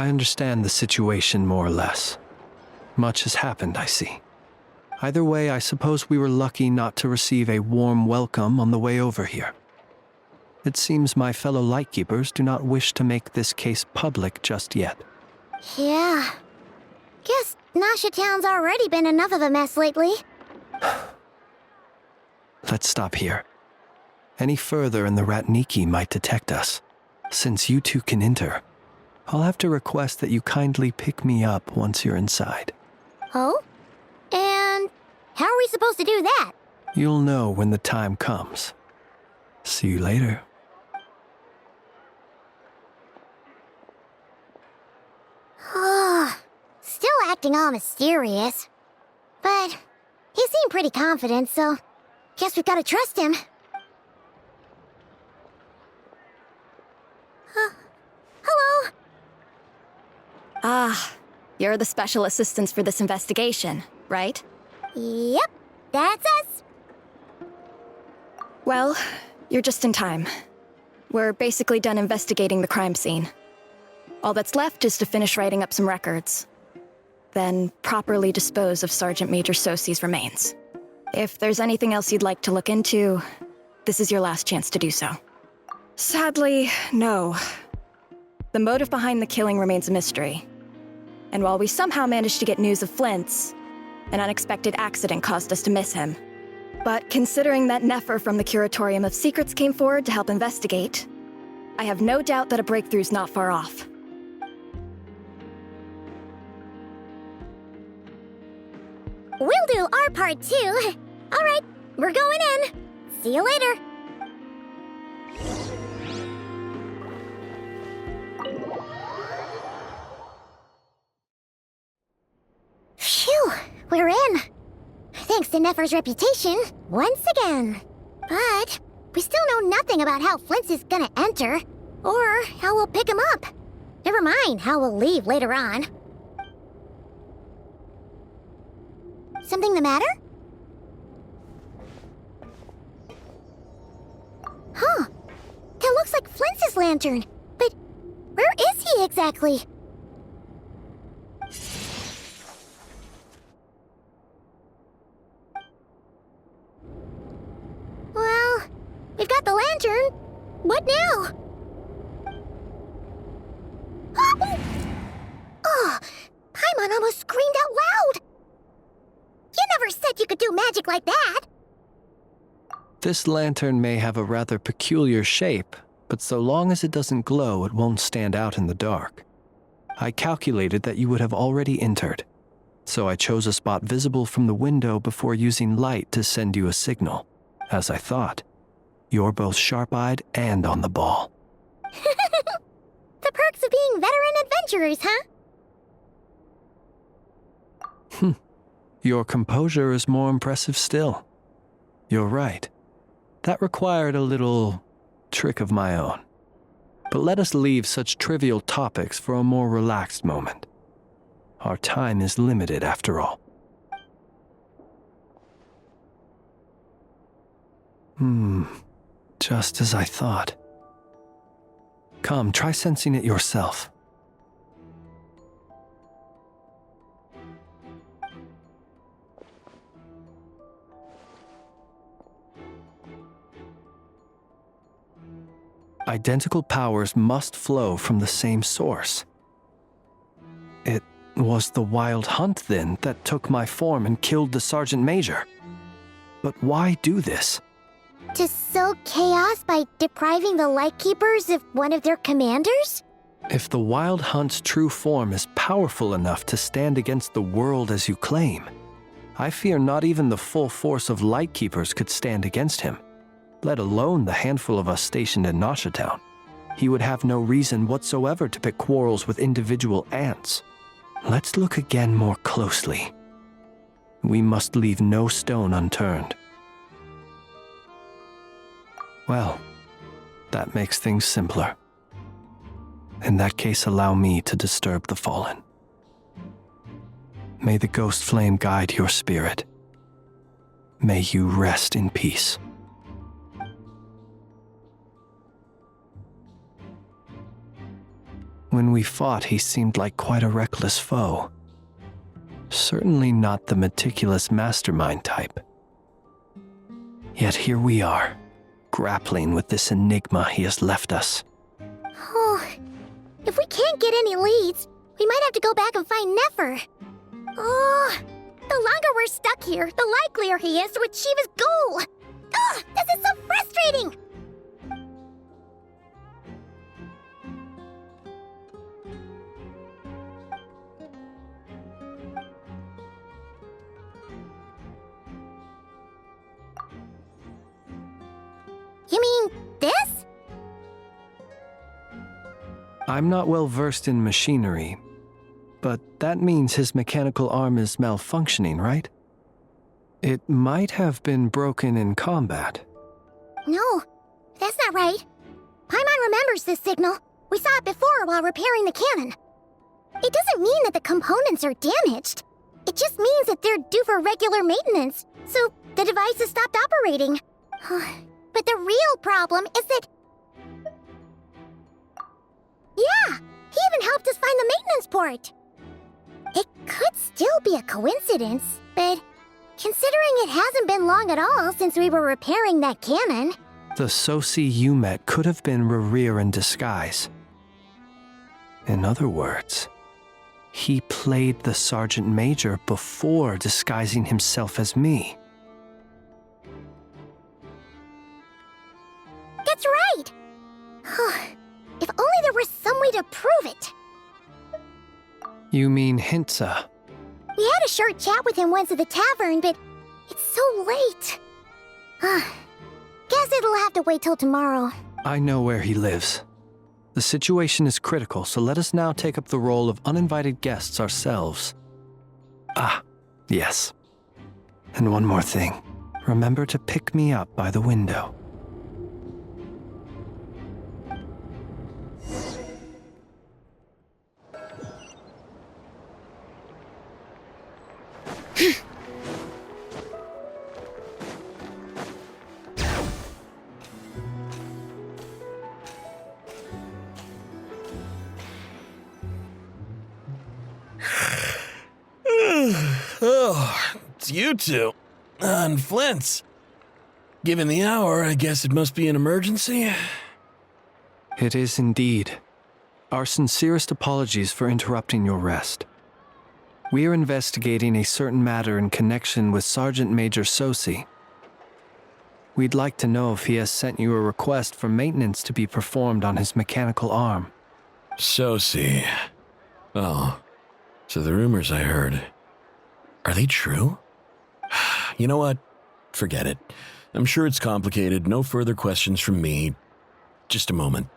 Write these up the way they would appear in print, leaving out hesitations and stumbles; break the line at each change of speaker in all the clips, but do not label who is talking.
I understand the situation more or less. Much has happened, I see. Either way, I suppose we were lucky not to receive a warm welcome on the way over here. It seems my fellow Lightkeepers do not wish to make this case public just yet.
Yeah. Guess Nasha Town's already been enough of a mess lately.
Let's stop here. Any further and the Ratniki might detect us. Since you two can enter, I'll have to request that you kindly pick me up once you're inside.
Oh? And how are we supposed to do that?
You'll know when the time comes. See you later.
Still acting all mysterious. But he seemed pretty confident, so guess we've got to trust him. Hello?
Ah, you're the special assistants for this investigation, right?
Yep, that's us.
Well, you're just in time. We're basically done investigating the crime scene. All that's left is to finish writing up some records. Then properly dispose of Sergeant Major Sosi's remains. If there's anything else you'd like to look into, this is your last chance to do so. Sadly, no. The motive behind the killing remains a mystery. And while we somehow managed to get news of Flint's, an unexpected accident caused us to miss him. But considering that Nefer from the Curatorium of Secrets came forward to help investigate, I have no doubt that a breakthrough's not far off.
We'll do our part too. All right, we're going in. See you later. Phew, we're in. Thanks to Nefer's reputation, once again. But we still know nothing about how Flint is gonna enter, or how we'll pick him up. Never mind how we'll leave later on. Something the matter? Huh. That looks like Flint's lantern. But where is he exactly? Well, we've got the lantern. What now? Oh, Paimon almost screamed out loud. You never said you could do magic like that!
This lantern may have a rather peculiar shape, but so long as it doesn't glow, it won't stand out in the dark. I calculated that you would have already entered, so I chose a spot visible from the window before using light to send you a signal. As I thought, you're both sharp-eyed and on the ball.
The perks of being veteran adventurers, huh?
Your composure is more impressive still. You're right. That required a little trick of my own. But let us leave such trivial topics for a more relaxed moment. Our time is limited after all. Just as I thought. Come, try sensing it yourself. Identical powers must flow from the same source. It was the Wild Hunt, then, that took my form and killed the Sergeant Major. But why do this?
To sow chaos by depriving the Lightkeepers of one of their commanders?
If the Wild Hunt's true form is powerful enough to stand against the world as you claim, I fear not even the full force of Lightkeepers could stand against him, let alone the handful of us stationed in Nasha Town. He would have no reason whatsoever to pick quarrels with individual ants. Let's look again more closely. We must leave no stone unturned. Well, that makes things simpler. In that case, allow me to disturb the fallen. May the ghost flame guide your spirit. May you rest in peace. When we fought, he seemed like quite a reckless foe. Certainly not the meticulous mastermind type. Yet here we are, grappling with this enigma he has left us.
Oh, if we can't get any leads, we might have to go back and find Nefer. Oh, the longer we're stuck here, the likelier he is to achieve his goal. Ugh, this is so frustrating! You mean this?
I'm not well versed in machinery, but that means his mechanical arm is malfunctioning, right? It might have been broken in combat.
No, that's not right. Paimon remembers this signal. We saw it before while repairing the cannon. It doesn't mean that the components are damaged. It just means that they're due for regular maintenance, so the device has stopped operating. But the real problem is that... Yeah, he even helped us find the maintenance port. It could still be a coincidence, but considering it hasn't been long at all since we were repairing that cannon...
The Soci you met could have been Rerir in disguise. In other words, he played the Sergeant Major before disguising himself as me.
That's right! If only there were some way to prove it.
You mean Hintsa?
We had a short chat with him once at the tavern, but it's so late. Guess it'll have to wait till tomorrow.
I know where he lives. The situation is critical, so let us now take up the role of uninvited guests ourselves. Ah, yes. And one more thing. Remember to pick me up by the window.
Oh, it's you two. And Flint's. Given the hour, I guess it must be an emergency.
It is indeed. Our sincerest apologies for interrupting your rest. We are investigating a certain matter in connection with Sergeant Major Soci. We'd like to know if he has sent you a request for maintenance to be performed on his mechanical arm.
Soci. Oh, so the rumors I heard, are they true? You know what? Forget it. I'm sure it's complicated. No further questions from me. Just a moment.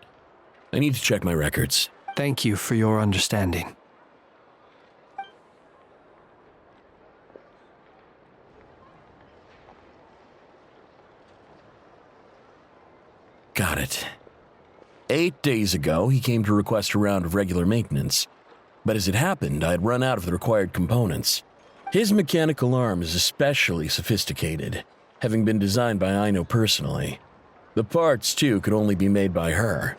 I need to check my records.
Thank you for your understanding.
Got it. 8 days ago, he came to request a round of regular maintenance. But as it happened, I had run out of the required components. His mechanical arm is especially sophisticated, having been designed by Aino personally. The parts, too, could only be made by her.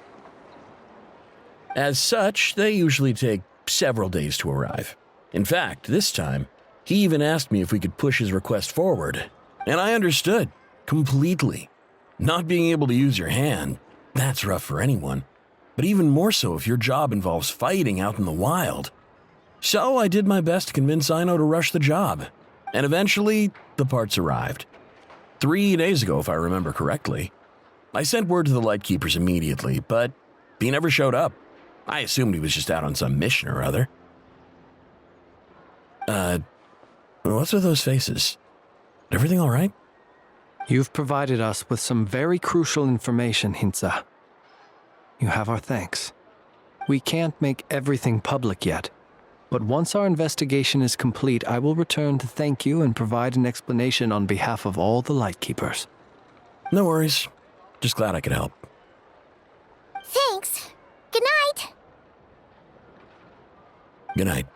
As such, they usually take several days to arrive. In fact, this time, he even asked me if we could push his request forward. And I understood, completely. Not being able to use your hand, that's rough for anyone. But even more so if your job involves fighting out in the wild. So I did my best to convince Aino to rush the job. And eventually, the parts arrived. 3 days ago, if I remember correctly. I sent word to the Lightkeepers immediately, but he never showed up. I assumed he was just out on some mission or other. What's with those faces? Everything all right?
You've provided us with some very crucial information, Hintsa. You have our thanks. We can't make everything public yet, but once our investigation is complete, I will return to thank you and provide an explanation on behalf of all the Lightkeepers.
No worries. Just glad I could help.
Thanks. Good night.
Good night.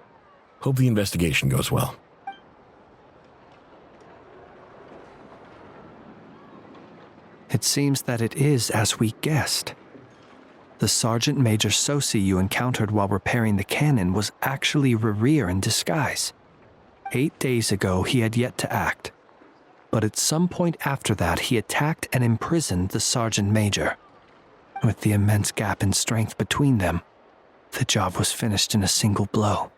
Hope the investigation goes well.
It seems that it is as we guessed. The Sergeant Major Sosi you encountered while repairing the cannon was actually Rerir in disguise. 8 days ago, he had yet to act. But at some point after that, he attacked and imprisoned the Sergeant Major. With the immense gap in strength between them, the job was finished in a single blow.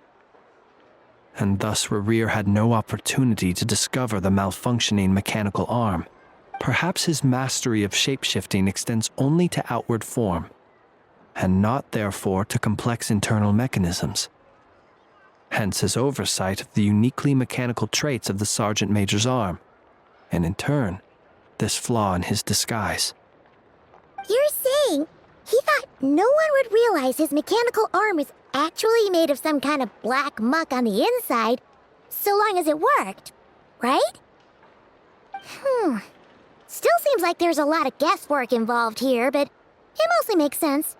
And thus Rerir had no opportunity to discover the malfunctioning mechanical arm. Perhaps his mastery of shapeshifting extends only to outward form, and not therefore to complex internal mechanisms. Hence his oversight of the uniquely mechanical traits of the Sergeant Major's arm, and in turn, this flaw in his disguise.
You're saying he thought no one would realize his mechanical arm is actually made of some kind of black muck on the inside, so long as it worked, right? Still seems like there's a lot of guesswork involved here, but it mostly makes sense.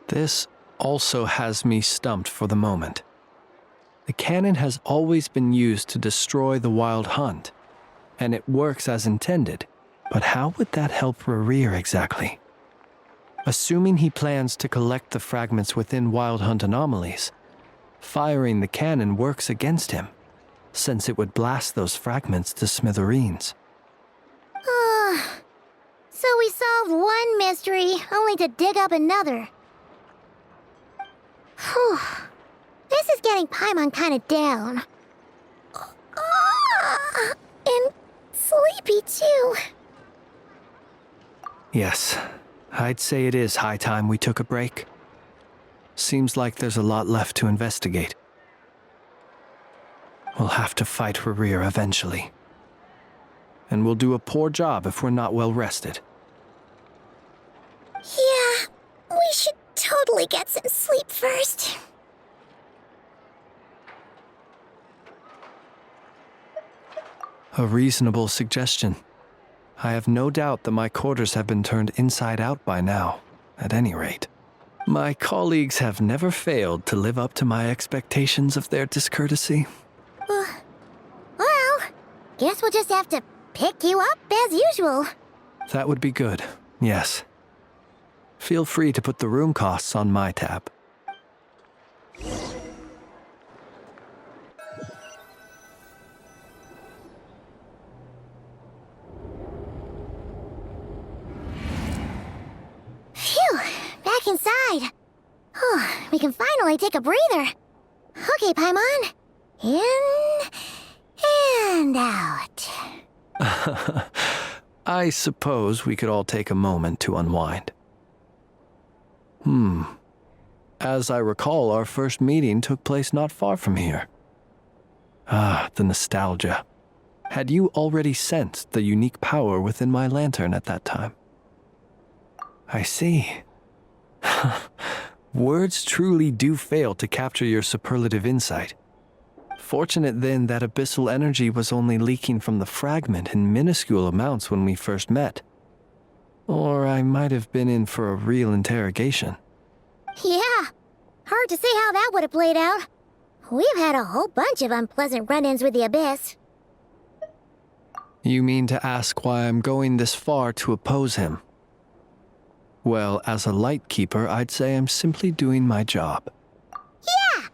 This also has me stumped for the moment. The cannon has always been used to destroy the Wild Hunt, and it works as intended, but how would that help Rerir exactly? Assuming he plans to collect the fragments within Wild Hunt anomalies, firing the cannon works against him, since it would blast those fragments to smithereens.
So we solved one mystery, only to dig up another. Whew. This is getting Paimon kind of down. And sleepy too.
Yes, I'd say it is high time we took a break. Seems like there's a lot left to investigate. We'll have to fight Rerir eventually. And we'll do a poor job if we're not well rested.
Yeah, we should totally get some sleep first.
A reasonable suggestion. I have no doubt that my quarters have been turned inside out by now, at any rate. My colleagues have never failed to live up to my expectations of their discourtesy.
Well, guess we'll just have to pick you up as usual.
That would be good, yes. Feel free to put the room costs on my tab.
Phew, back inside. We can finally take a breather. Okay, Paimon. In and out.
I suppose we could all take a moment to unwind. As I recall, our first meeting took place not far from here. The nostalgia. Had you already sensed the unique power within my lantern at that time? I see. Words truly do fail to capture your superlative insight. Fortunate then that abyssal energy was only leaking from the fragment in minuscule amounts when we first met. Or I might have been in for a real interrogation.
Yeah, hard to say how that would have played out. We've had a whole bunch of unpleasant run-ins with the Abyss.
You mean to ask why I'm going this far to oppose him? Well, as a Lightkeeper, I'd say I'm simply doing my job.
Yeah!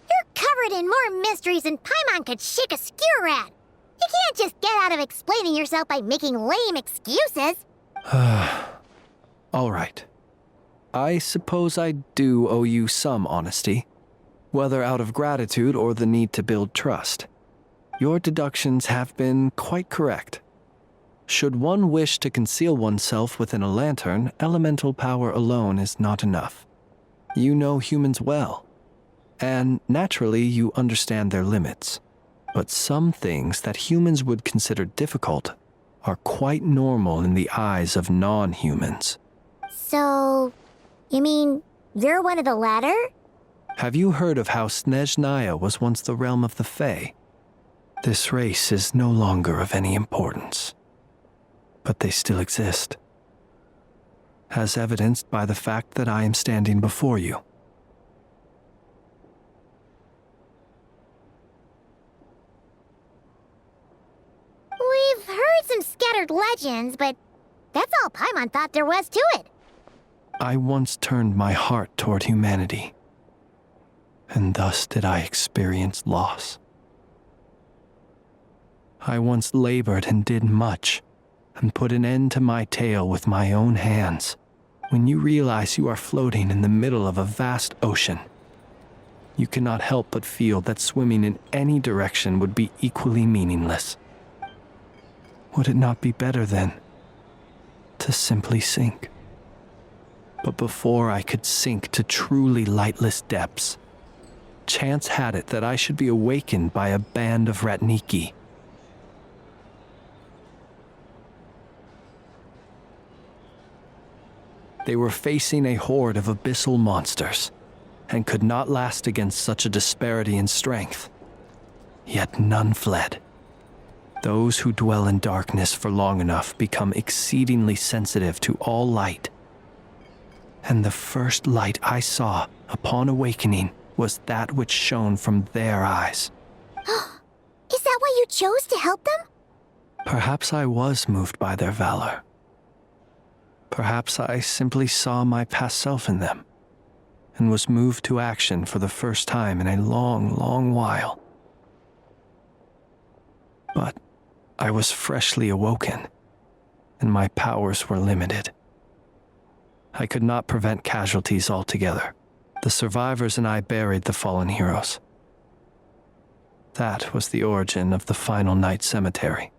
You're covered in more mysteries than Paimon could shake a skewer at. You can't just get out of explaining yourself by making lame excuses.
All right. I suppose I do owe you some honesty, whether out of gratitude or the need to build trust. Your deductions have been quite correct. Should one wish to conceal oneself within a lantern, elemental power alone is not enough. You know humans well, and naturally you understand their limits. But some things that humans would consider difficult are quite normal in the eyes of non-humans.
So, you mean you're one of the latter?
Have you heard of how Snezhnaya was once the realm of the Fae? This race is no longer of any importance, but they still exist, as evidenced by the fact that I am standing before you.
We've heard some scattered legends, but that's all Paimon thought there was to it.
I once turned my heart toward humanity, and thus did I experience loss. I once labored and did much, and put an end to my tale with my own hands. When you realize you are floating in the middle of a vast ocean, you cannot help but feel that swimming in any direction would be equally meaningless. Would it not be better, then, to simply sink? But before I could sink to truly lightless depths, chance had it that I should be awakened by a band of Ratniki. They were facing a horde of abyssal monsters, and could not last against such a disparity in strength. Yet none fled. Those who dwell in darkness for long enough become exceedingly sensitive to all light. And the first light I saw upon awakening was that which shone from their eyes.
Is that why you chose to help them?
Perhaps I was moved by their valor. Perhaps I simply saw my past self in them, and was moved to action for the first time in a long, long while. But I was freshly awoken, and my powers were limited. I could not prevent casualties altogether. The survivors and I buried the fallen heroes. That was the origin of the final night cemetery.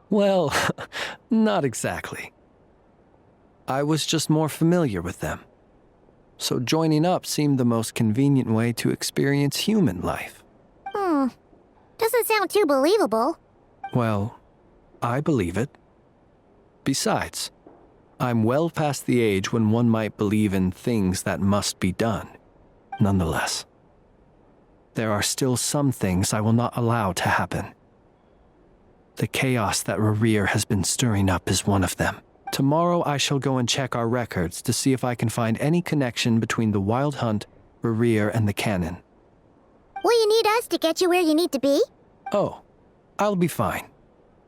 Well, not exactly. I was just more familiar with them, so joining up seemed the most convenient way to experience human life.
Doesn't sound too believable.
Well, I believe it. Besides, I'm well past the age when one might believe in things that must be done. Nonetheless, there are still some things I will not allow to happen. The chaos that Rerir has been stirring up is one of them. Tomorrow I shall go and check our records to see if I can find any connection between the Wild Hunt, Rerir, and the Canon.
Will you need us to get you where you need to be?
Oh, I'll be fine.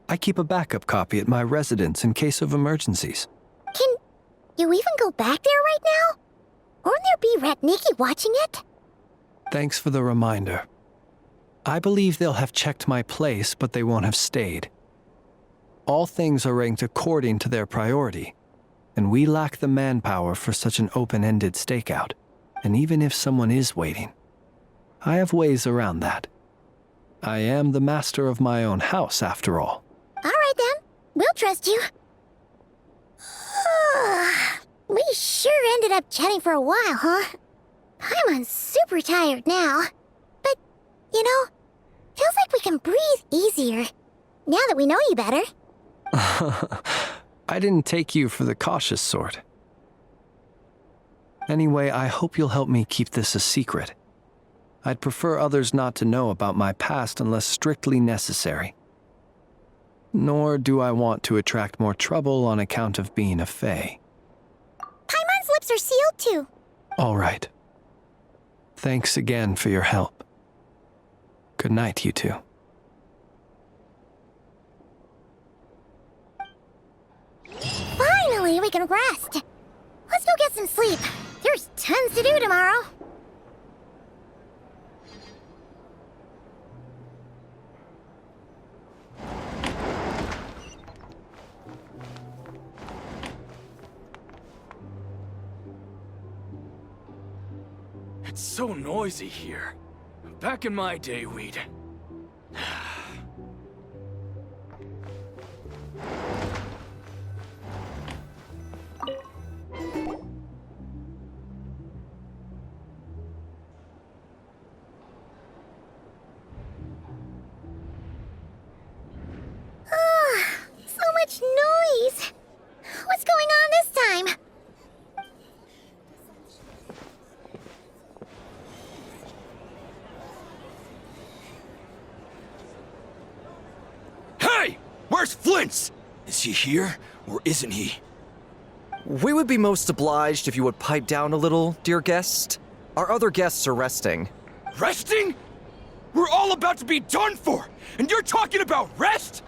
I keep a backup copy at my residence in case of emergencies.
Can you even go back there right now? Won't there be Ratniki watching it?
Thanks for the reminder. I believe they'll have checked my place, but they won't have stayed. All things are ranked according to their priority, and we lack the manpower for such an open-ended stakeout. And even if someone is waiting, I have ways around that. I am the master of my own house, after all.
All right then, we'll trust you. We sure ended up chatting for a while, huh? I'm super tired now. But, you know, feels like we can breathe easier now that we know you better.
I didn't take you for the cautious sort. Anyway, I hope you'll help me keep this a secret. I'd prefer others not to know about my past unless strictly necessary. Nor do I want to attract more trouble on account of being a fae.
Paimon's lips are sealed too.
All right. Thanks again for your help. Good night, you two.
Finally, we can rest. Let's go get some sleep. There's tons to do tomorrow.
It's so noisy here. Back in my day, we'd...
So much noise. What's going on this time?
Hey! Where's Flint's? Is he here, or isn't he?
We would be most obliged if you would pipe down a little, dear guest. Our other guests are resting.
Resting? We're all about to be done for, and you're talking about rest?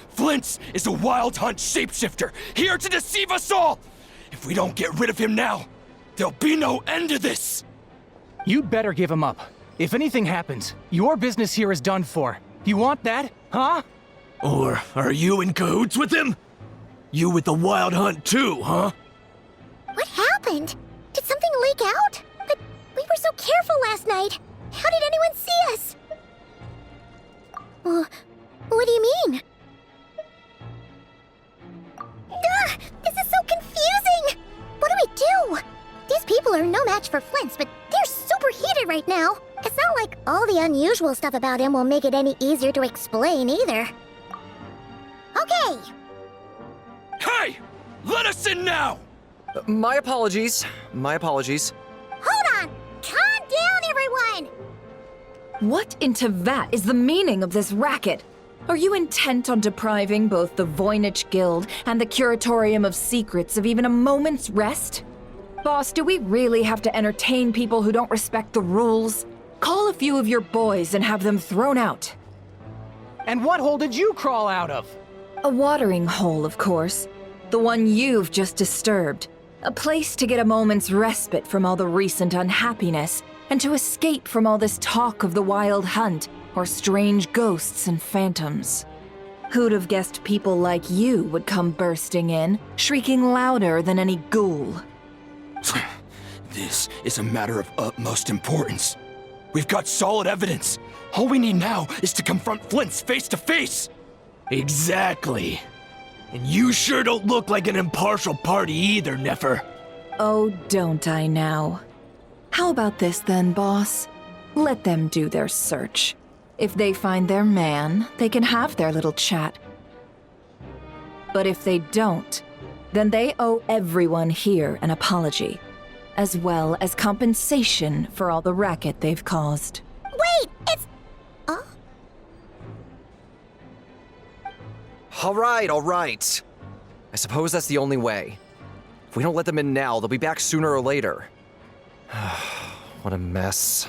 Flint's is a wild hunt shapeshifter, here to deceive us all! If we don't get rid of him now, there'll be no end to this!
You'd better give him up. If anything happens, your business here is done for. You want that, huh?
Or are you in cahoots with him? You with the wild hunt too, huh?
What happened? Did something leak out? But we were so careful last night. How did anyone see us? What do you mean? This is so confusing! What do we do? These people are no match for Flint's, but they're super heated right now. It's not like all the unusual stuff about him will make it any easier to explain either. Okay!
Hey! Let us in now!
My apologies. My apologies.
Hold on! Calm down, everyone!
What in Tevat is the meaning of this racket? Are you intent on depriving both the Voynich Guild and the Curatorium of Secrets of even a moment's rest? Boss, do we really have to entertain people who don't respect the rules? Call a few of your boys and have them thrown out.
And what hole did you crawl out of?
A watering hole, of course. The one you've just disturbed. A place to get a moment's respite from all the recent unhappiness, and to escape from all this talk of the wild hunt, or strange ghosts and phantoms. Who'd have guessed people like you would come bursting in, shrieking louder than any ghoul?
This is a matter of utmost importance. We've got solid evidence. All we need now is to confront Flint's face to face.
Exactly. And you sure don't look like an impartial party either, Nefer.
Oh, don't I now? How about this then, boss? Let them do their search. If they find their man, they can have their little chat. But if they don't, then they owe everyone here an apology, as well as compensation for all the racket they've caused.
Wait, it's...
All right. I suppose that's the only way. If we don't let them in now, they'll be back sooner or later. What a mess.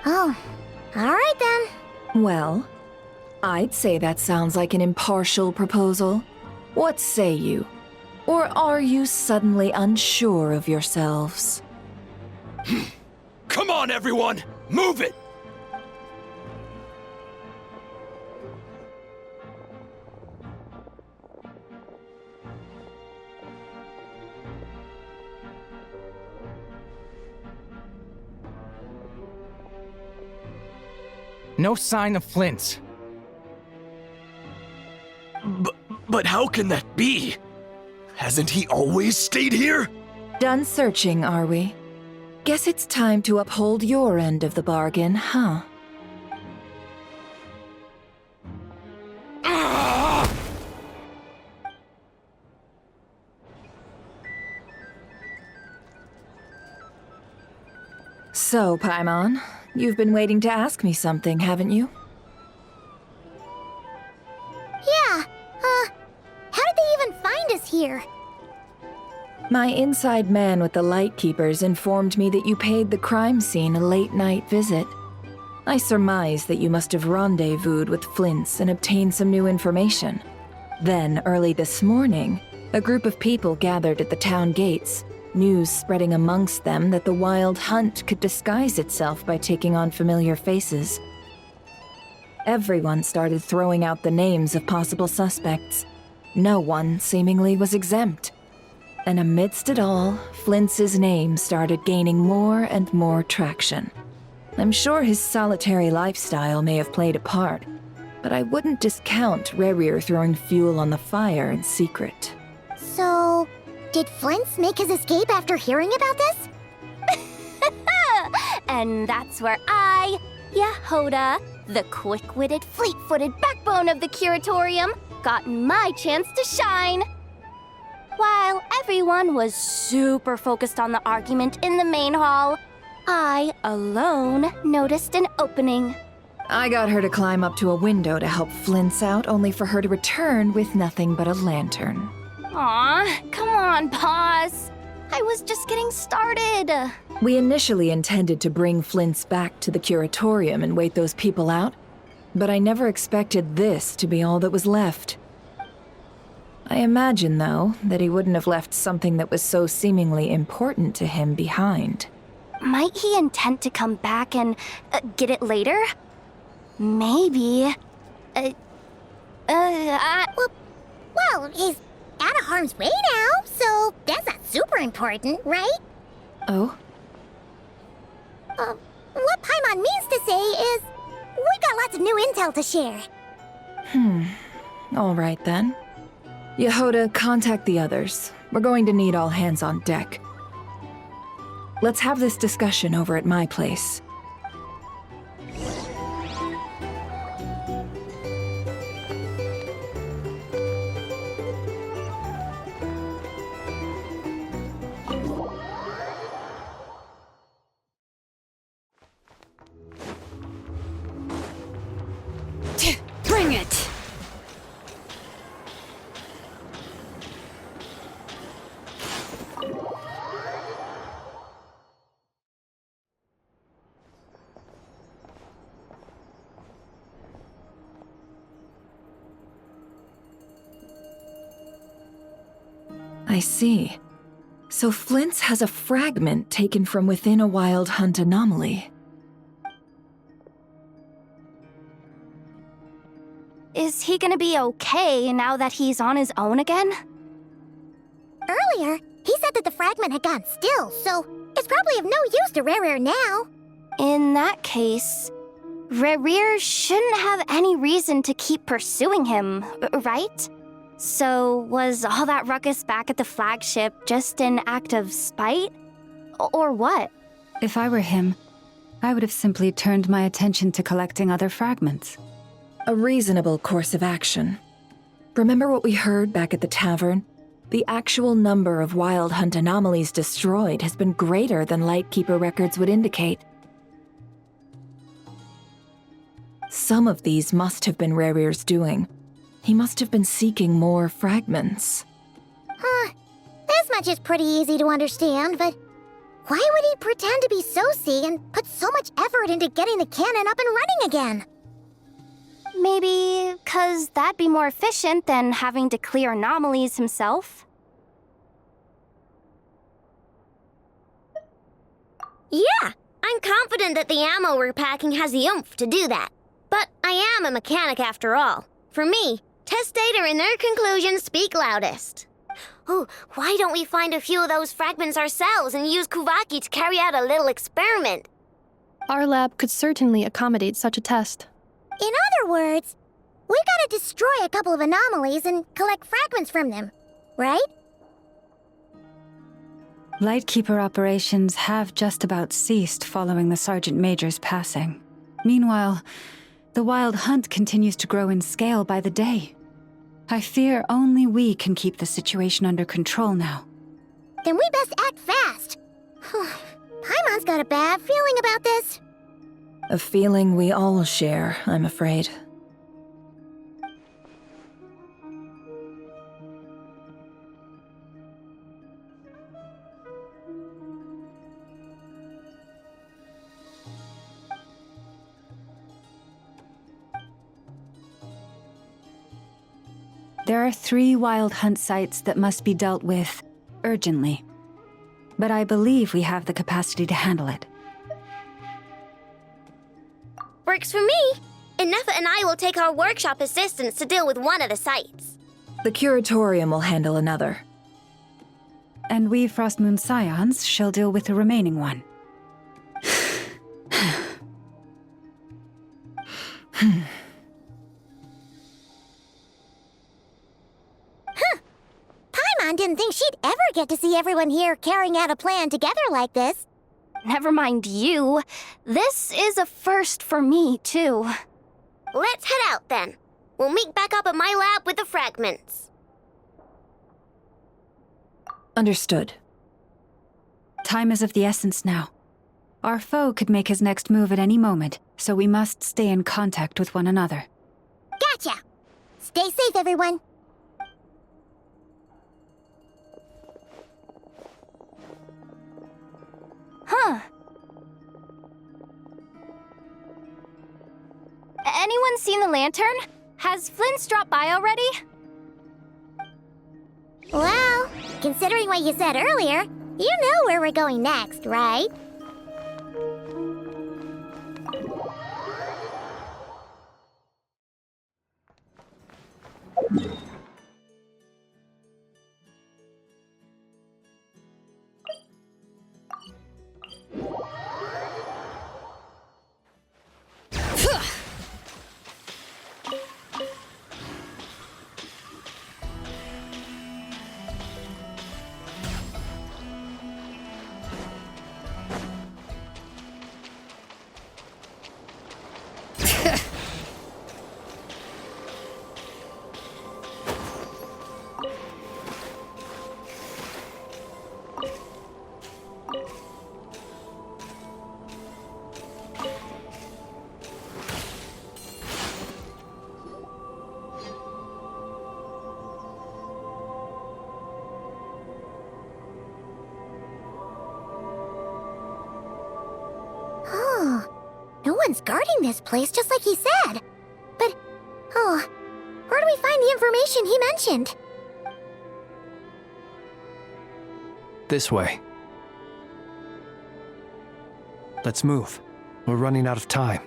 Oh, all right then.
Well, I'd say that sounds like an impartial proposal. What say you? Or are you suddenly unsure of yourselves?
Come on, everyone! Move it!
No sign of Flint's.
But how can that be? Hasn't he always stayed here?
Done searching, are we? Guess it's time to uphold your end of the bargain, huh? So, Paimon, you've been waiting to ask me something, haven't you?
Yeah, how did they even find us here?
My inside man with the Lightkeepers informed me that you paid the crime scene a late-night visit. I surmise that you must have rendezvoused with Flint's and obtained some new information. Then, early this morning, a group of people gathered at the town gates, news spreading amongst them that the wild hunt could disguise itself by taking on familiar faces. Everyone started throwing out the names of possible suspects. No one, seemingly, was exempt. And amidst it all, Flint's name started gaining more and more traction. I'm sure his solitary lifestyle may have played a part, but I wouldn't discount Rerir throwing fuel on the fire in secret.
So, did Flint's make his escape after hearing about this?
And that's where I, Yehoda, the quick-witted, fleet-footed backbone of the Curatorium, got my chance to shine. While everyone was super focused on the argument in the main hall, I alone noticed an opening.
I got her to climb up to a window to help Flint's out, only for her to return with nothing but a lantern.
Aw, come on, pause. I was just getting started.
We initially intended to bring Flint's back to the curatorium and wait those people out, but I never expected this to be all that was left. I imagine, though, that he wouldn't have left something that was so seemingly important to him behind.
Might he intend to come back and get it later? Maybe.
Well, he's out of harm's way now, so that's not super important, right?
Oh?
What Paimon means to say is, we got lots of new intel to share.
All right then. Yehoda, contact the others. We're going to need all hands on deck. Let's have this discussion over at my place.
Bring it!
I see. So Flint's has a fragment taken from within a Wild Hunt anomaly.
Is he gonna be okay now that he's on his own again?
Earlier, he said that the fragment had gone still, so it's probably of no use to Rare now.
In that case, Rerir shouldn't have any reason to keep pursuing him, right? So was all that ruckus back at the flagship just an act of spite? Or what?
If I were him, I would have simply turned my attention to collecting other fragments.
A reasonable course of action. Remember what we heard back at the tavern? The actual number of Wild Hunt anomalies destroyed has been greater than Lightkeeper records would indicate. Some of these must have been Rerir's doing. He must have been seeking more fragments.
This much is pretty easy to understand, but why would he pretend to be Soci and put so much effort into getting the cannon up and running again?
Maybe 'cause that'd be more efficient than having to clear anomalies himself?
Yeah, I'm confident that the ammo we're packing has the oomph to do that. But I am a mechanic after all. For me, test data and their conclusions speak loudest. Ooh, why don't we find a few of those fragments ourselves and use Kuvaki to carry out a little experiment?
Our lab could certainly accommodate such a test.
In other words, we gotta destroy a couple of anomalies and collect fragments from them, right?
Lightkeeper operations have just about ceased following the Sergeant Major's passing. Meanwhile, the Wild Hunt continues to grow in scale by the day. I fear only we can keep the situation under control now.
Then we best act fast. Paimon's got a bad feeling about this.
A feeling we all share, I'm afraid.
There are 3 Wild Hunt sites that must be dealt with urgently. But I believe we have the capacity to handle it.
Works for me. Nefa and I will take our workshop assistants to deal with one of the sites.
The curatorium will handle another.
And we Frostmoon Scions shall deal with the remaining one.
Paimon didn't think she'd ever get to see everyone here carrying out a plan together like this.
Never mind you. This is a first for me, too.
Let's head out then. We'll meet back up at my lab with the fragments.
Understood.
Time is of the essence now. Our foe could make his next move at any moment, so we must stay in contact with one another.
Gotcha! Stay safe, everyone.
Huh. Anyone seen the lantern? Has Flint's dropped by already?
Well, considering what you said earlier, you know where we're going next, right? No one's guarding this place, just like he said. But, where do we find the information he mentioned?
This way. Let's move. We're running out of time.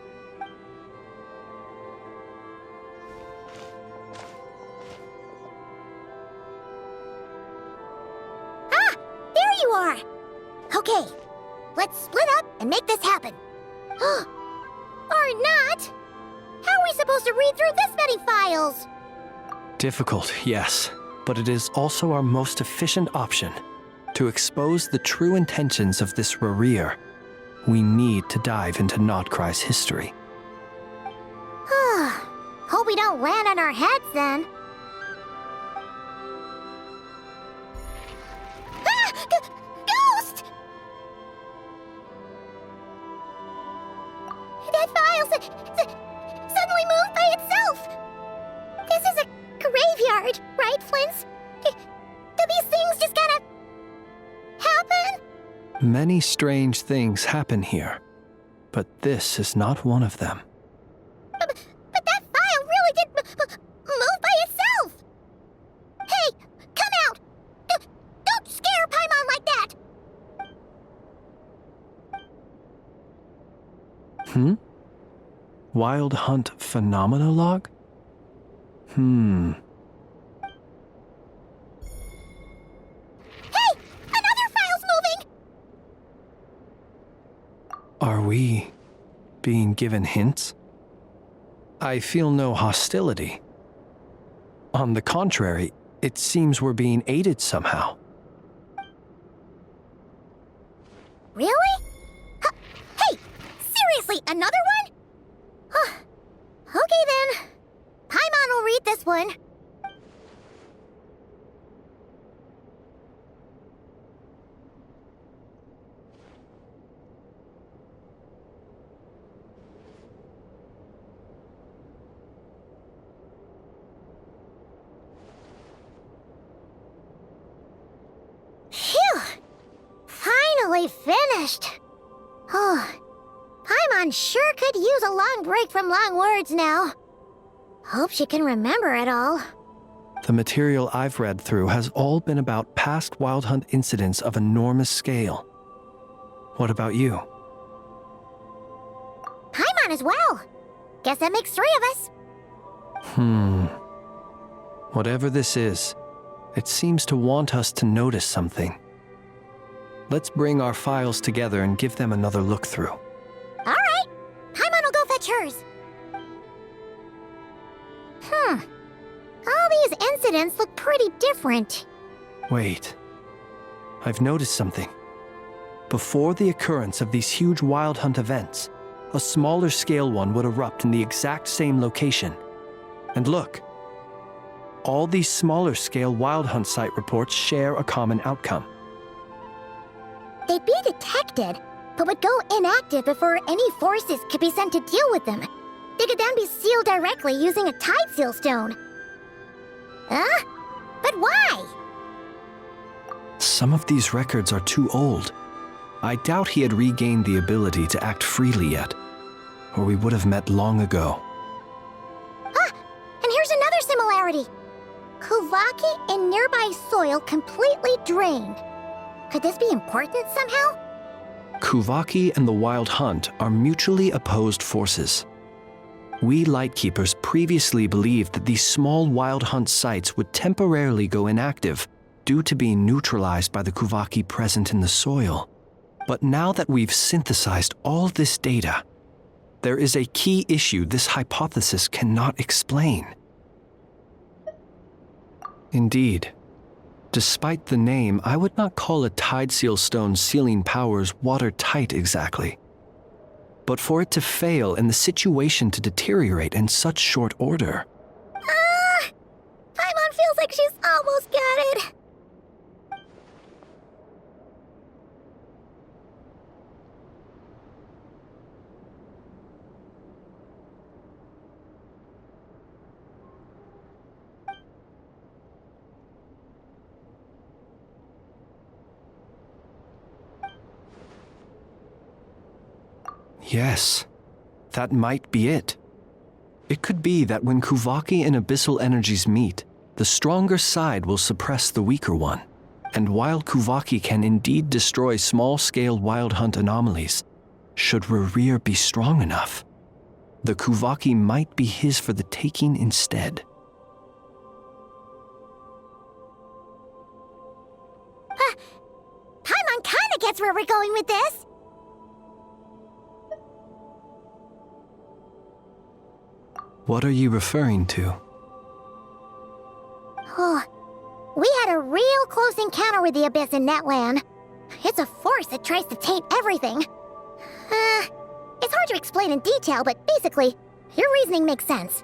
Ah! There you are! Okay, let's split up and make this happen. Or not! How are we supposed to read through this many files?
Difficult, yes, but it is also our most efficient option. To expose the true intentions of this Rerir, we need to dive into Nodcry's history.
Hope we don't land on our heads then. Ah! Ghost! That file suddenly moved by itself! This is a graveyard, right, Flint? Do these things just kind of happen?
Many strange things happen here, but this is not one of them.
But that file really did move by itself! Hey, come out! Don't scare Paimon like that!
Wild Hunt Phenomenologue?
Hey! Another file's moving!
Are we being given hints? I feel no hostility. On the contrary, it seems we're being aided somehow.
Really? Hey! Seriously, another one? Okay then. Paimon will read this one. Phew! Finally finished. Paimon sure could use a long break from long words now. Hope she can remember it all.
The material I've read through has all been about past Wild Hunt incidents of enormous scale. What about you?
Paimon as well. Guess that makes 3 of us.
Whatever this is, it seems to want us to notice something. Let's bring our files together and give them another look through.
All right. Paimon will go fetch hers. All these incidents look pretty different.
Wait. I've noticed something. Before the occurrence of these huge Wild Hunt events, a smaller scale one would erupt in the exact same location. And look. All these smaller-scale Wild Hunt site reports share a common outcome.
They'd be detected, but would go inactive before any forces could be sent to deal with them. They could then be sealed directly using a tide seal stone. Huh? But why?
Some of these records are too old. I doubt he had regained the ability to act freely yet, or we would have met long ago.
Ah! And here's another similarity. Kuvaki and nearby soil completely drained. Could this be important somehow?
Kuvaki and the Wild Hunt are mutually opposed forces. We Lightkeepers previously believed that these small Wild Hunt sites would temporarily go inactive due to being neutralized by the Kuvaki present in the soil. But now that we've synthesized all this data, there is a key issue this hypothesis cannot explain. Indeed, despite the name, I would not call a tide seal stone's sealing powers watertight exactly. But for it to fail and the situation to deteriorate in such short order.
Paimon feels like she's almost got it.
Yes, that might be it. It could be that when Kuvaki and abyssal energies meet, the stronger side will suppress the weaker one. And while Kuvaki can indeed destroy small-scale Wild Hunt anomalies, should Rerir be strong enough, the Kuvaki might be his for the taking instead.
Paimon kinda gets where we're going with this.
What are you referring to?
We had a real close encounter with the Abyss in Netland. It's a force that tries to taint everything. It's hard to explain in detail, but basically, your reasoning makes sense.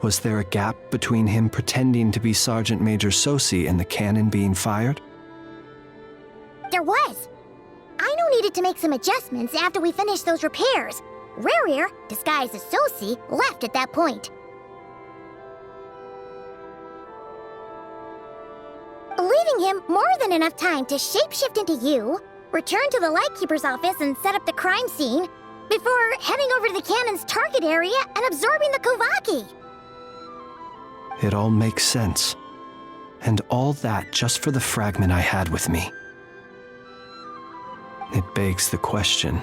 Was there a gap between him pretending to be Sergeant Major Sosi and the cannon being fired?
There was. Aino needed to make some adjustments after we finished those repairs. Rerir, disguised as Sosi, left at that point. Leaving him more than enough time to shapeshift into you, return to the Lightkeeper's office and set up the crime scene, before heading over to the cannon's target area and absorbing the Kuvaki.
It all makes sense. And all that just for the fragment I had with me. It begs the question,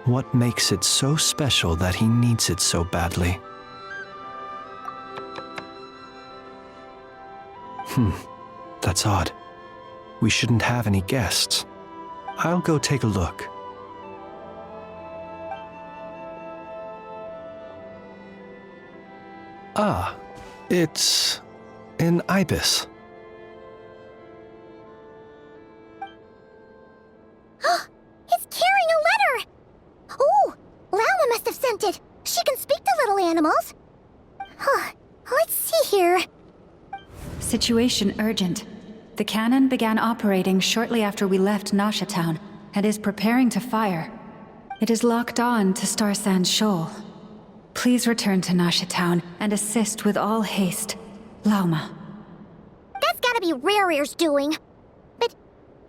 what makes it so special that he needs it so badly? That's odd. We shouldn't have any guests. I'll go take a look. Ah, it's an ibis.
It's carrying a letter! Oh, Lama must have sent it. She can speak to little animals. Let's see here.
Situation urgent. The cannon began operating shortly after we left Nasha Town and is preparing to fire. It is locked on to Star Sand Shoal. Please return to Nasha Town and assist with all haste. Lauma.
That's gotta be Rerir's doing. But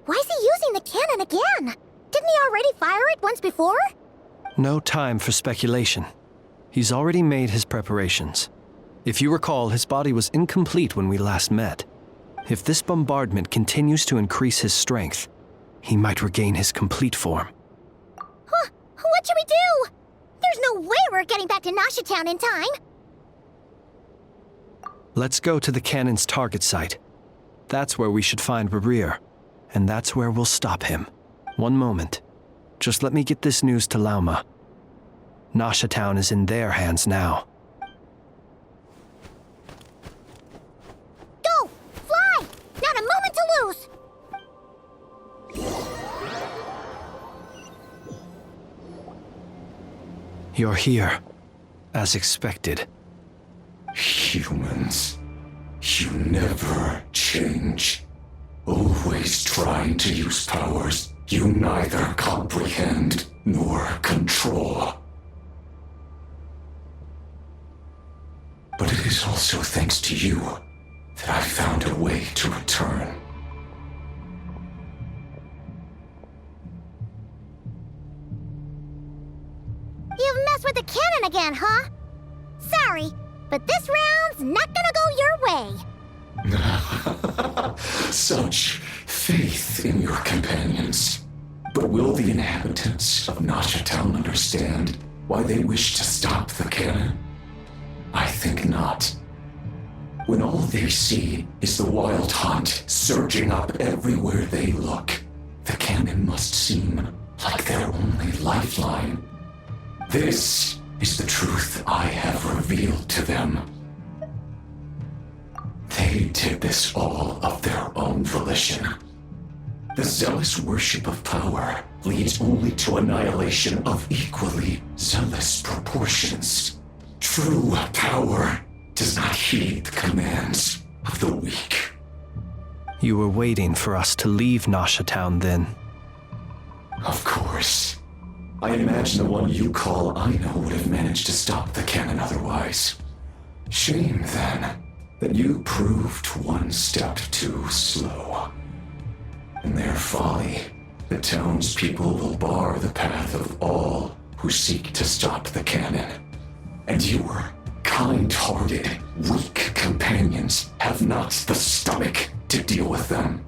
why is he using the cannon again? Didn't he already fire it once before?
No time for speculation. He's already made his preparations. If you recall, his body was incomplete when we last met. If this bombardment continues to increase his strength, he might regain his complete form.
What should we do? There's no way we're getting back to Nasha Town in time.
Let's go to the cannon's target site. That's where we should find Rerir, and that's where we'll stop him. One moment. Just let me get this news to Lauma. Nasha Town is in their hands now.
Go! Fly! Not a moment to lose!
You're here, as expected.
Humans, you never change. Always trying to use powers you neither comprehend nor control. But it is also thanks to you that I found a way to return.
You've messed with the cannon again, huh? Sorry, but this round's not gonna go your way.
Such faith in your companions. But will the inhabitants of Nasha Town understand why they wish to stop the cannon? I think not. When all they see is the wild hunt surging up everywhere they look, the cannon must seem like their only lifeline. This is the truth I have revealed to them. They did this all of their own volition. The zealous worship of power leads only to annihilation of equally zealous proportions. True power does not heed the commands of the weak.
You were waiting for us to leave Nasha Town then.
Of course. I imagine the one you call Aino would have managed to stop the cannon otherwise. Shame, then, that you proved one step too slow. In their folly, the townspeople will bar the path of all who seek to stop the cannon. And your kind-hearted, weak companions have not the stomach to deal with them.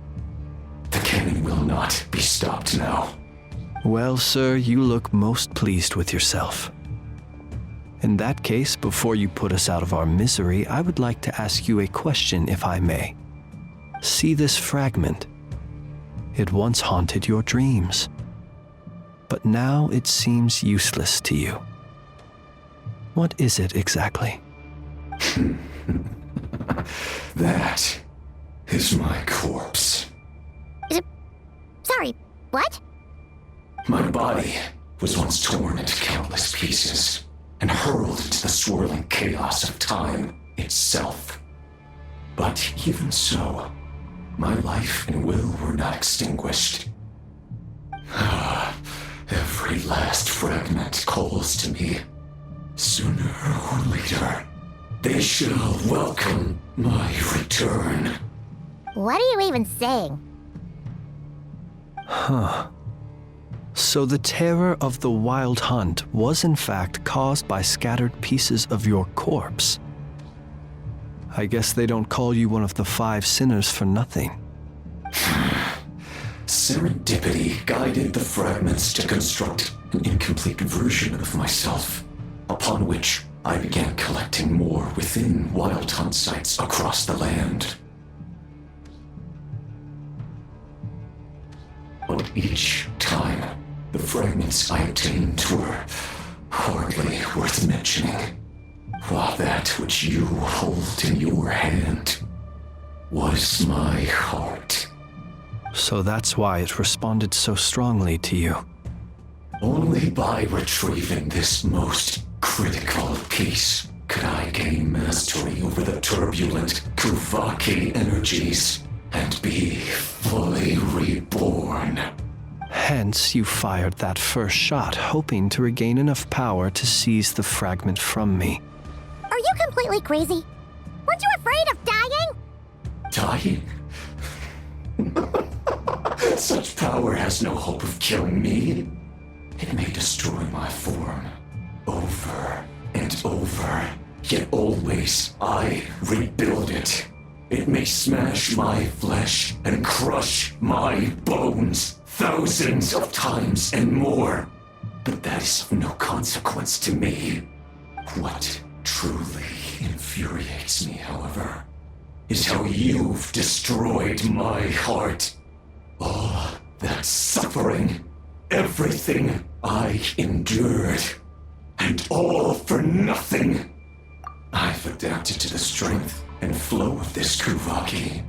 The cannon will not be stopped now.
Well, sir, you look most pleased with yourself. In that case, before you put us out of our misery, I would like to ask you a question, if I may. See this fragment? It once haunted your dreams, but now it seems useless to you. What is it exactly?
That is my corpse.
Sorry, what?
My body was once torn into countless pieces and hurled into the swirling chaos of time itself. But even so, my life and will were not extinguished. Every last fragment calls to me. Sooner or later, they shall welcome my return.
What are you even saying?
Huh. So the terror of the wild hunt was in fact caused by scattered pieces of your corpse. I guess they don't call you one of the 5 sinners for nothing.
Serendipity guided the fragments to construct an incomplete version of myself, upon which I began collecting more within wild hunt sites across the land. But each time, the fragments I obtained were hardly worth mentioning, while that which you hold in your hand was my heart.
So that's why it responded so strongly to you.
Only by retrieving this most critical piece could I gain mastery over the turbulent Kuvaki energies and be fully reborn.
Hence, you fired that first shot, hoping to regain enough power to seize the fragment from me.
Are you completely crazy? Weren't you afraid of dying?
Dying? Such power has no hope of killing me. It may destroy my form over and over, yet always I rebuild it. It may smash my flesh and crush my bones thousands of times and more, but that is of no consequence to me. What truly infuriates me, however, is how you've destroyed my heart. All that suffering, everything I endured, and all for nothing. I've adapted to the strength and flow of this Kuvaki.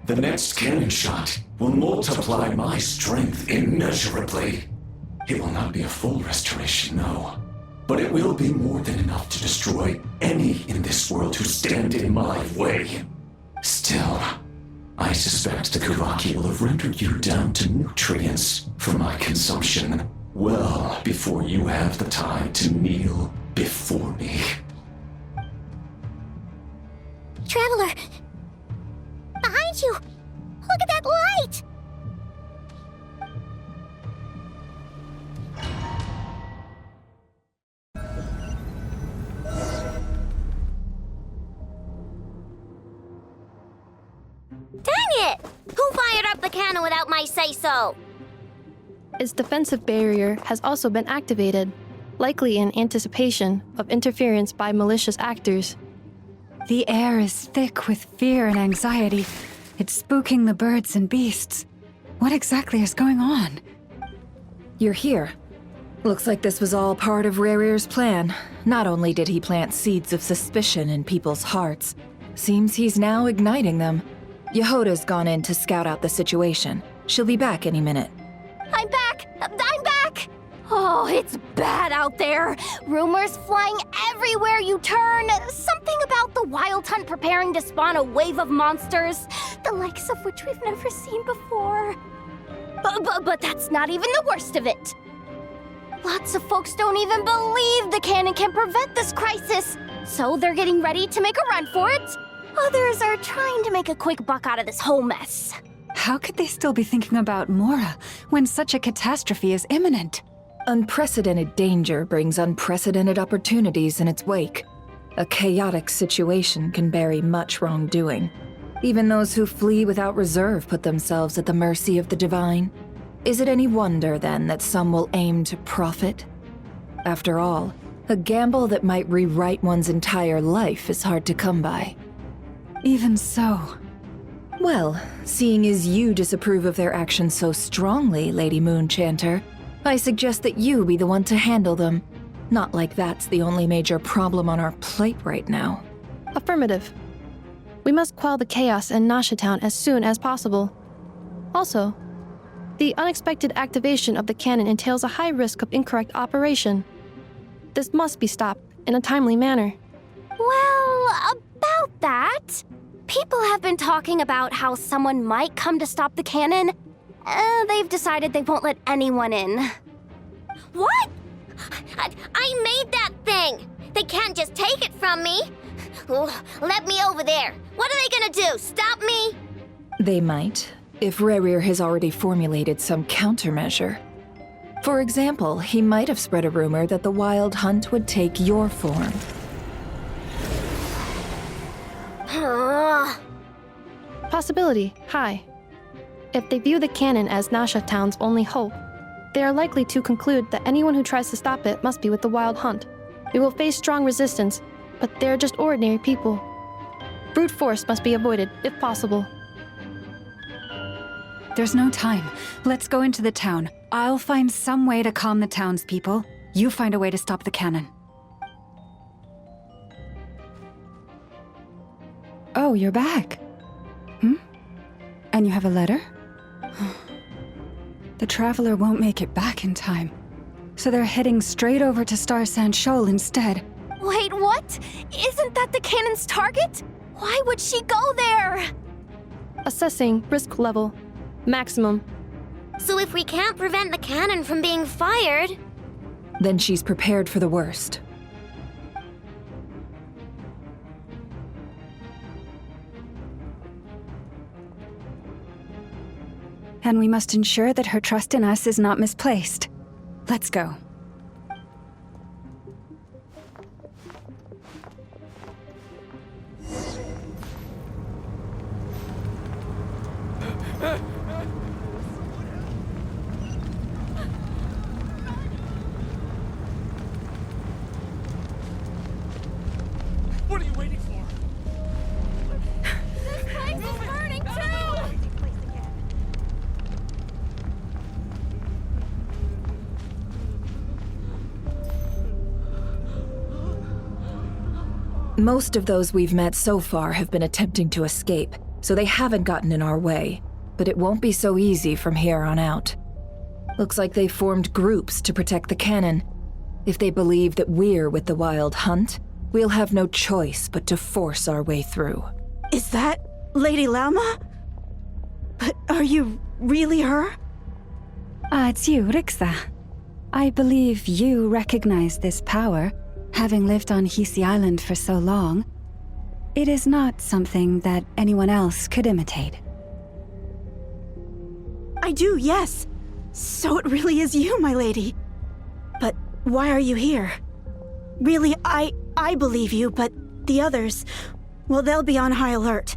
The next cannon shot will multiply my strength immeasurably. It will not be a full restoration, no. but it will be more than enough to destroy any in this world who stand in my way. Still, I suspect the Kuraki will have rendered you down to nutrients for my consumption well before you have the time to kneel before me.
Traveler! Behind you! Look at that light!
Dang it! Who fired up the cannon without my say-so?
Its defensive barrier has also been activated, likely in anticipation of interference by malicious actors.
The air is thick with fear and anxiety. It's spooking the birds and beasts. What exactly is going on?
You're here. Looks like this was all part of Rerir's plan. Not only did he plant seeds of suspicion in people's hearts, seems he's now igniting them. Yehoda's gone in to scout out the situation. She'll be back any minute.
I'm back! I'm back! Oh, it's bad out there. Rumors flying everywhere you turn. Something about the Wild Hunt preparing to spawn a wave of monsters, the likes of which we've never seen before. But that's not even the worst of it. Lots of folks don't even believe the cannon can prevent this crisis, so they're getting ready to make a run for it. Others are trying to make a quick buck out of this whole mess.
How could they still be thinking about Mora when such a catastrophe is imminent?
Unprecedented danger brings unprecedented opportunities in its wake. A chaotic situation can bury much wrongdoing. Even those who flee without reserve put themselves at the mercy of the divine. Is it any wonder, then, that some will aim to profit? After all, a gamble that might rewrite one's entire life is hard to come by.
Even so.
Well, seeing as you disapprove of their actions so strongly, Lady Moonchanter, I suggest that you be the one to handle them. Not like that's the only major problem on our plate right now.
Affirmative. We must quell the chaos in Nasha Town as soon as possible. Also, the unexpected activation of the cannon entails a high risk of incorrect operation. This must be stopped in a timely manner.
Well, about that, people have been talking about how someone might come to stop the cannon. They've decided they won't let anyone in.
What? I made that thing! They can't just take it from me! Oh, let me over there! What are they gonna do, stop me?
They might, if Rerir has already formulated some countermeasure. For example, he might have spread a rumor that the Wild Hunt would take your form.
Possibility high. If they view the cannon as Nasha Town's only hope, they are likely to conclude that anyone who tries to stop it must be with the Wild Hunt. We will face strong resistance, but they're just ordinary people. Brute force must be avoided, if possible.
There's no time. Let's go into the town. I'll find some way to calm the townspeople. You find a way to stop the cannon. Oh, you're back. And you have a letter? The Traveler won't make it back in time. So they're heading straight over to Star Sand Shoal instead.
Wait, what? Isn't that the cannon's target? Why would she go there?
Assessing risk level. Maximum.
So if we can't prevent the cannon from being fired...
Then she's prepared for the worst.
And we must ensure that her trust in us is not misplaced. Let's go.
What are you waiting for?
This place is burning too!
Most of those we've met so far have been attempting to escape, so they haven't gotten in our way. But it won't be so easy from here on out. Looks like they formed groups to protect the cannon. If they believe that we're with the Wild Hunt, we'll have no choice but to force our way through.
Is that Lady Lauma? But are you really her?
It's you, Rixa. I believe you recognize this power, having lived on Hisi Island for so long. It is not something that anyone else could imitate.
I do, yes. So it really is you, my lady. But why are you here? Really, I believe you, but the others, well, they'll be on high alert.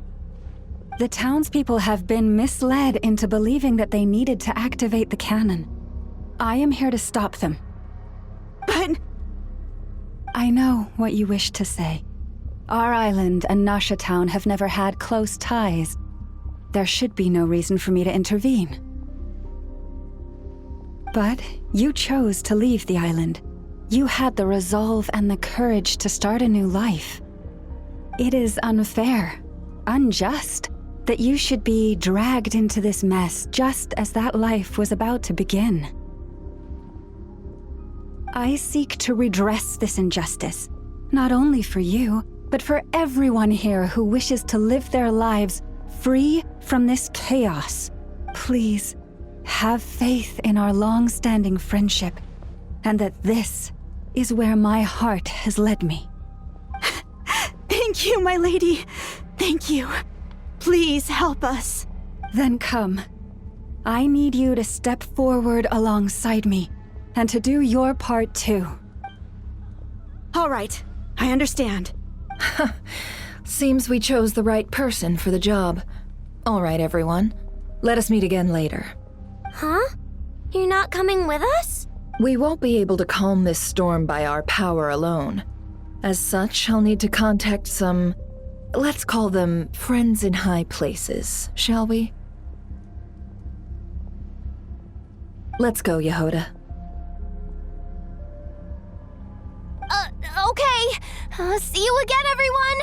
The townspeople have been misled into believing that they needed to activate the cannon. I am here to stop them.
But...
I know what you wish to say. Our island and Nasha Town have never had close ties. There should be no reason for me to intervene. But you chose to leave the island. You had the resolve and the courage to start a new life. It is unfair, unjust, that you should be dragged into this mess just as that life was about to begin. I seek to redress this injustice, not only for you, but for everyone here who wishes to live their lives free from this chaos. Please, have faith in our long-standing friendship, and that this is where my heart has led me.
Thank you, my lady. Thank you. Please help us.
Then come. I need you to step forward alongside me, and to do your part too.
All right, I understand.
Seems we chose the right person for the job. All right, everyone. Let us meet again later.
Huh? You're not coming with us?
We won't be able to calm this storm by our power alone. As such, I'll need to contact some... let's call them friends in high places, shall we? Let's go, Yehoda.
Okay. See you again, everyone!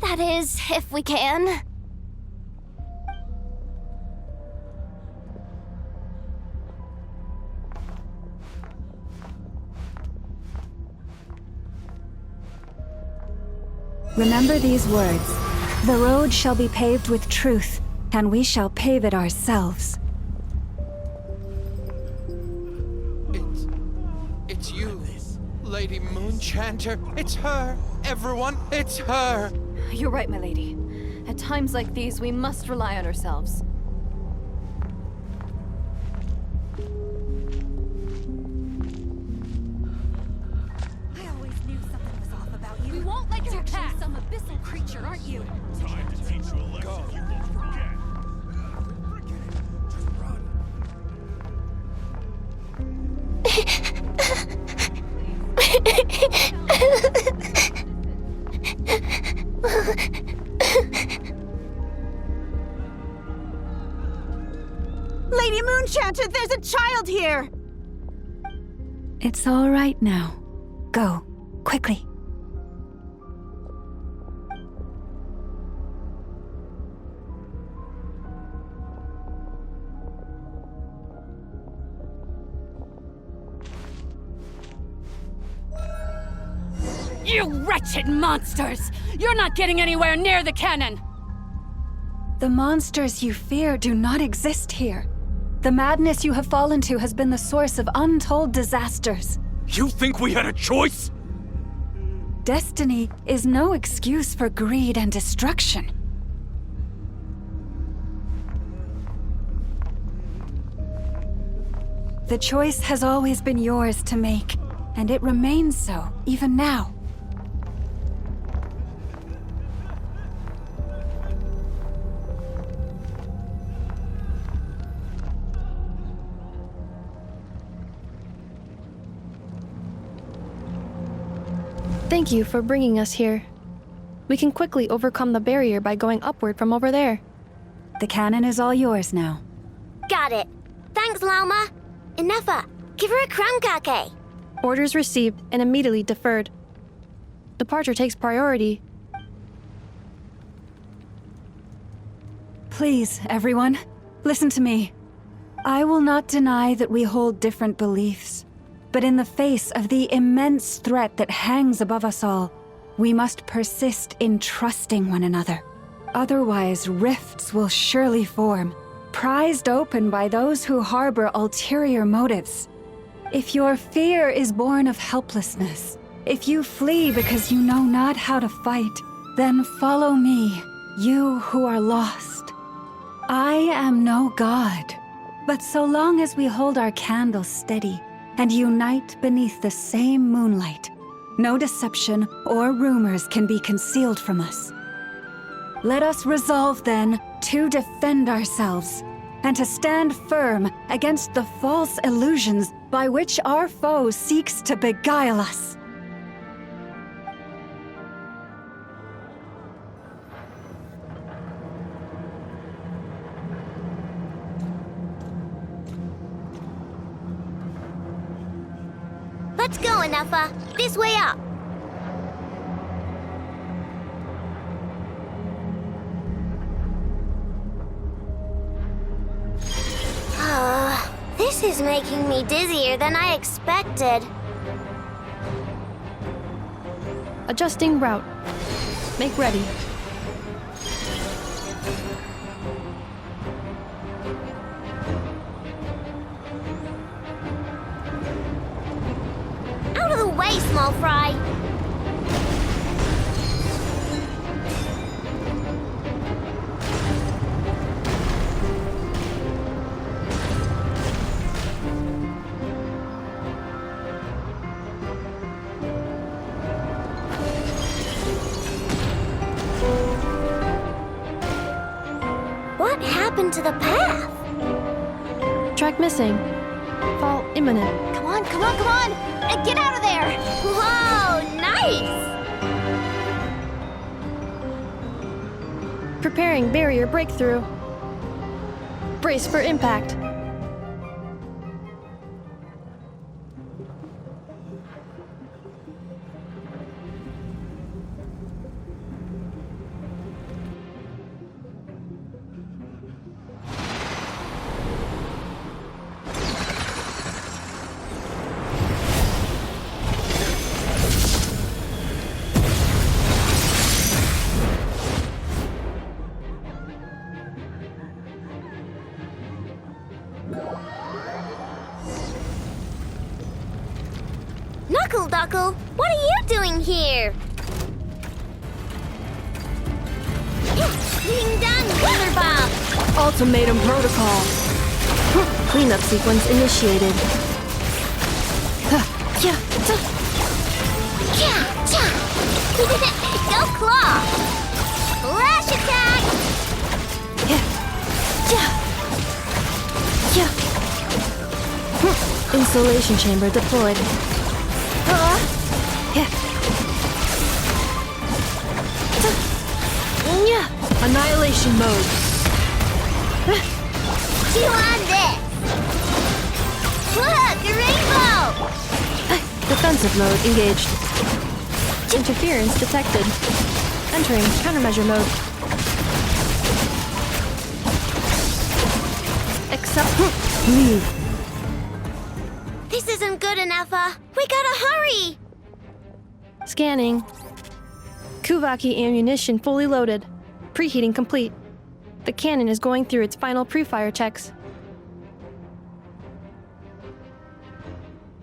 That is, if we can.
Remember these words. The road shall be paved with truth, and we shall pave it ourselves.
It's you, Lady Moonchanter. It's her. Everyone, it's her.
You're right, my lady. At times like these, we must rely on ourselves.
I always knew something was off about you. We won't let you pass. Some abyssal creature, aren't you?
Time to teach you a lesson you won't forget. Forget it. Just run.
Lady Moonchanter, there's a child here!
It's all right now. Go, quickly.
You wretched monsters! You're not getting anywhere near the cannon!
The monsters you fear do not exist here. The madness you have fallen to has been the source of untold disasters.
You think we had a choice?
Destiny is no excuse for greed and destruction. The choice has always been yours to make, and it remains so, even now.
Thank you for bringing us here. We can quickly overcome the barrier by going upward from over there.
The cannon is all yours now.
Got it. Thanks, Lauma. Inefa, give her a crankake.
Orders received and immediately deferred. Departure takes priority.
Please, everyone, listen to me. I will not deny that we hold different beliefs. But in the face of the immense threat that hangs above us all, we must persist in trusting one another. Otherwise, rifts will surely form, prized open by those who harbor ulterior motives. If your fear is born of helplessness, if you flee because you know not how to fight, then follow me, you who are lost. I am no god, but so long as we hold our candles steady and unite beneath the same moonlight, no deception or rumors can be concealed from us. Let us resolve, then, to defend ourselves, and to stand firm against the false illusions by which our foe seeks to beguile us.
Let's go, Enougha. This way up. This is making me dizzier than I expected.
Adjusting route. Make ready.
Out of the way, small fry! What happened to the path?
Track missing. Fall imminent.
Come on, come on, come on! Get out of there!
Whoa, nice!
Preparing barrier breakthrough. Brace for impact.
Knuckle, what are you doing here? Ding dong, Wither Bomb!
Ultimatum protocol. Cleanup sequence initiated.
Go Claw! Flash attack!
Insulation chamber deployed. Annihilation mode.
Chew on this! Look, a rainbow!
Defensive mode engaged. Interference detected. Entering countermeasure mode. Accept. Leave.
This isn't good enough, we gotta hurry!
Scanning. Kuvaki ammunition fully loaded. Preheating complete. The cannon is going through its final pre-fire checks.